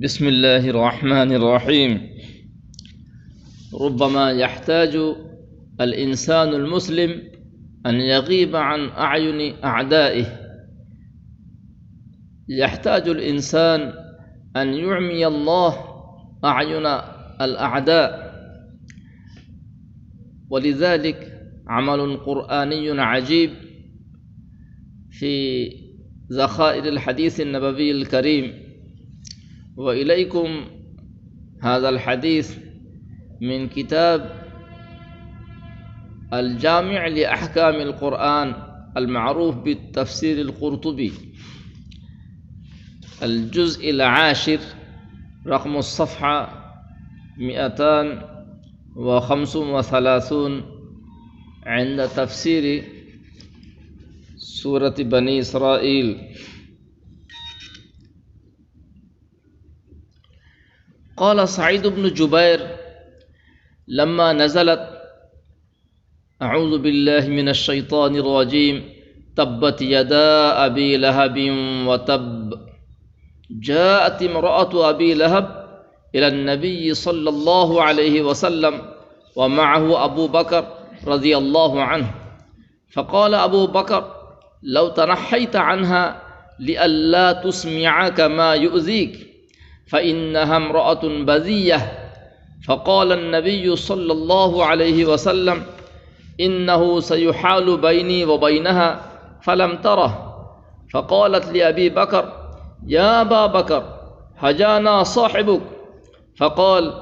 بسم الله الرحمن الرحيم. ربما يحتاج الإنسان المسلم أن يغيب عن أعين أعدائه، يحتاج الإنسان أن يعمي الله أعين الأعداء، ولذلك عمل قرآني عجيب في ذخائر الحديث النبوي الكريم. وإليكم هذا الحديث من كتاب الجامع لأحكام القرآن المعروف بالتفسير القرطبي، الجزء العاشر، رقم الصفحة 235 عند تفسير سورة بني إسرائيل. قال سعيد بن جبير لما نزلت أعوذ بالله من الشيطان الرجيم تبت يدا أبي لهب وتب، جاءت امرأة أبي لهب إلى النبي صلى الله عليه وسلم ومعه أبو بكر رضي الله عنه، فقال أبو بكر لو تنحيت عنها لئلا تسمعك ما يؤذيك فإنها امرأة بذية. فقال النبي صلى الله عليه وسلم إنه سيحال بيني وبينها فلم تره. فقالت لأبي بكر يا أبا بكر هجانا صاحبك، فقال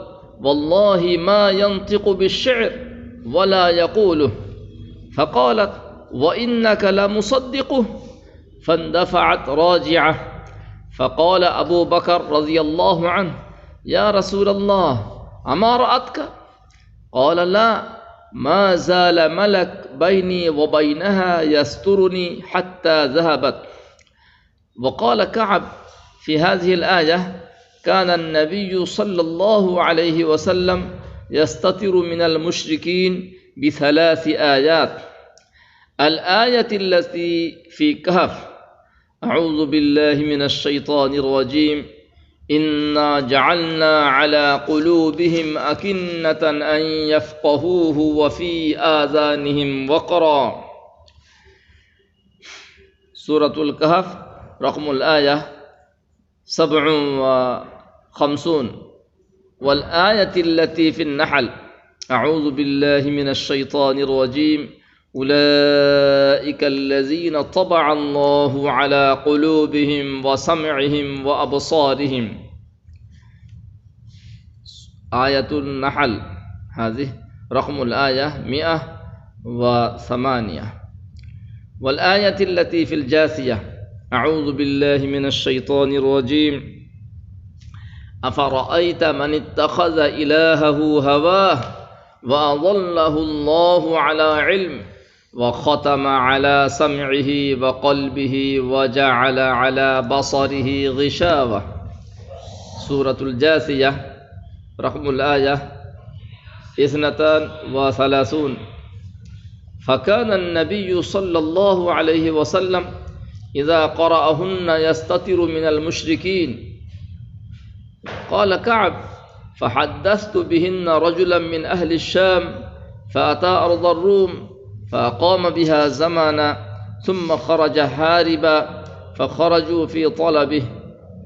والله ما ينطق بالشعر ولا يقوله. فقالت وإنك لمصدقه، فاندفعت راجعة. فقال أبو بكر رضي الله عنه يا رسول الله أما رأتك؟ قال لا، ما زال ملك بيني وبينها يسترني حتى ذهبت. وقال كعب في هذه الآية كان النبي صلى الله عليه وسلم يستتر من المشركين بثلاث آيات. الآية التي في كهف أعوذ بالله من الشيطان الرجيم إنا جعلنا على قلوبهم أكنة أن يفقهوه وفي آذانهم وقرا، سورة الكهف رقم الآية 57. والآية التي في النحل أعوذ بالله من الشيطان الرجيم أولئك الذين طبع الله على قلوبهم وسمعهم وأبصارهم، آية النحل هذه رقم الآية 108. والآية التي في الجاثية أعوذ بالله من الشيطان الرجيم أفرأيت من اتخذ إلهه هواه وأضله الله على علم وختم على سمعه وقلبه وجعل على بصره غشاوة، سورة الجاثية رقم الآية 32. فكان النبي صلى الله عليه وسلم إذا قرأهن يستتر من المشركين. قال كعب فحدثت بهن رجلا من أهل الشام فأتى أرض الروم فأقام بها زمانا ثم خرج هاربا، فخرجوا في طلبه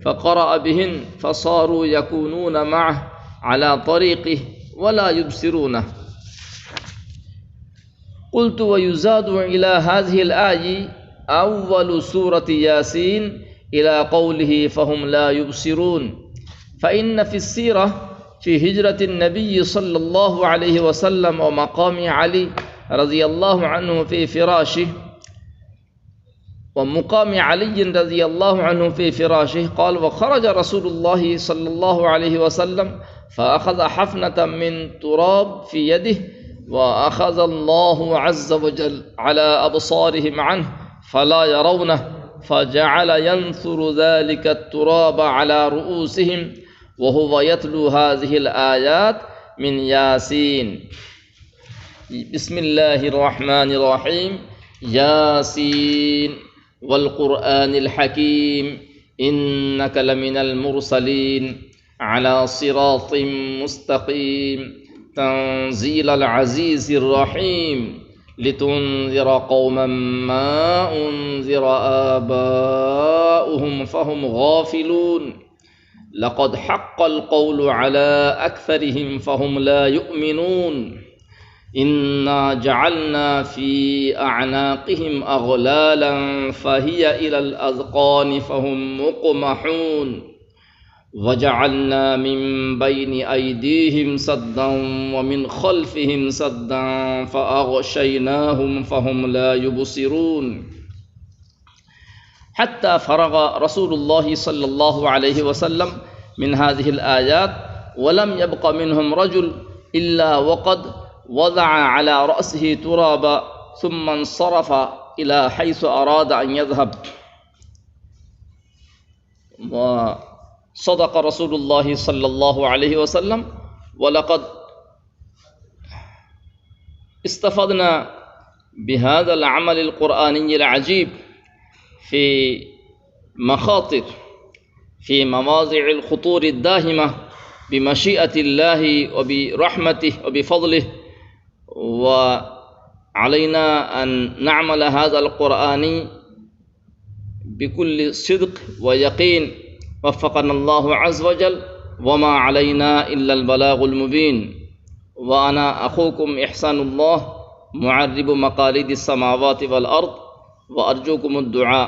فقرأ بهن فصاروا يكونون معه على طريقه ولا يبصرونه. قلت ويزاد إلى هذه الآية أول سورة ياسين إلى قوله فهم لا يبصرون. فإن في السيرة في هجرة النبي صلى الله عليه وسلم ومقام علي رضي الله عنه في فراشه ومقام علي رضي الله عنه في فراشه قال وخرج رسول الله صلى الله عليه وسلم فأخذ حفنة من تراب في يده وأخذ الله عز وجل على أبصارهم عنه فلا يرونه، فجعل ينثر ذلك التراب على رؤوسهم وهو يتلو هذه الآيات من ياسين. بسم الله الرحمن الرحيم ياسين والقرآن الحكيم इन्नक लमिनल मुरसलीन अला सिरातिम मुस्तकीम तंजीलल अज़ीज़िर रहीम लितुनज़िरा कौमम मा उनज़िरा आबाउहुम फहुम गाफिलून लक़द हक़्क़ल क़ौलु अला अक्सरिहिम फहुम ला युमिनून इन्ना जअलना फ़ी अअनाक़िहिम अग़लालन फ़हिय इलल अज़क़ानि फ़हुम मुक़महून वजअलना मिन बैनि अयदीहिम सद्दन व मिन ख़ल्फ़िहिम सद्दन फ़अग़शयनाहुम फ़हुम ला युबसिरून हत्ता फ़रग़ रसूलुल्लाह सल्लल्लाहु अलैहि वसल्लम मिन हाज़िहिल आयात वलम यब्क़ मिनहुम रजुल इल्ला वक़द वज़अ अला रअसिही तुराबा सुम्मा इंसरफ़ इला हैसु अराद अन यज़हब व सदक़ रसूलुल्लाह सल्लल्लाहु अलैहि वसल्लम वलक़द इस्तफ़दना बिहाज़ल अमलिल क़ुरआनिय्यिल अजीब फ़ी मख़ातिर फ़ी मवाज़िअल ख़ुतूरिद दाहिमा बिमशीअतिल्लाहि व बिरहमतिहि व बिफ़ज़लिहि व अलैना अन नअमल हाज़ल क़ुरआनी बिकुल्लि सिद्क़ व यक़ीन वफ़क़नल्लाहु अज़्ज़ व जल व मा अलैना इल्लल बलाग़ुल मुबीन व अना अख़ूकुम इहसानुल्लाह मुअर्रिबु मक़ालिदिस समावाति वल अर्द व अर्जुकुमुद दुआ।